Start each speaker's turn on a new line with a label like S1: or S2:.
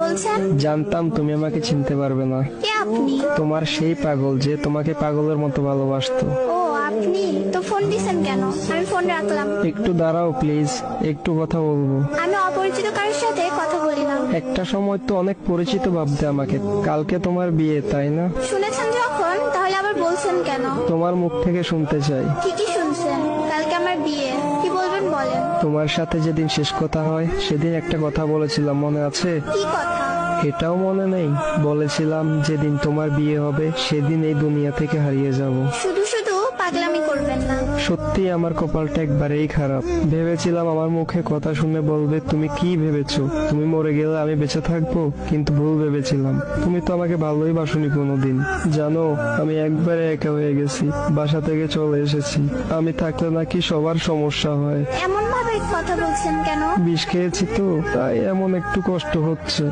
S1: বলছেন?
S2: জানতাম তুমি আমাকে চিনতে পারবে না।
S1: কে আপনি?
S2: তোমার সেই পাগল যে তোমাকে পাগলের মতো ভালোবাসতো।
S1: ও আপনি তো ফোন দিছেন কেন? আমি ফোন রাখলাম।
S2: একটু দাঁড়াও প্লিজ, একটু কথা বলবো।
S1: আমি অপরিচিত কারোর সাথে কথা বলি না।
S2: একটা সময় তো অনেক পরিচিত ভাবতে আমাকে। কালকে তোমার বিয়ে, তাই না?
S1: শুনেছেন যখন, তাহলে আবার বলছেন কেন?
S2: তোমার মুখ থেকে শুনতে চাই।
S1: ঠিকই শুনছেন, কালকে আমার বিয়ে। কি বলবেন বলেন।
S2: তোমার সাথে যেদিন শেষ কথা হয় সেদিন একটা কথা বলেছিলাম, মনে আছে?
S1: কি কথা?
S2: এটাও মনে নেই? বলেছিলাম যেদিন তোমার বিয়ে হবে সেদিন এই দুনিয়া থেকে হারিয়ে যাব।
S1: শুধু শুধু পাগলামি করবেন না।
S2: সত্যি আমার কপালটা একবারেই খারাপ। ভেবেছিলাম আমার মুখে কথা শুনে বলবে তুমি কি ভেবেছো, তুমি মরে গেলে আমি বেঁচে থাকবো, কিন্তু ভুল ভেবেছিলাম। তুমি তো আমাকে ভালোই বাসনি কোনোদিন। জানো, আমি একবারে একা হয়ে গেছি, বাসা থেকে চলে এসেছি। আমি থাকলে নাকি সবার সমস্যা হয়।
S1: এমন ভাবে কথা বলছেন কেন?
S2: বিষ খেয়েছি তো, তাই এমন একটু কষ্ট হচ্ছে।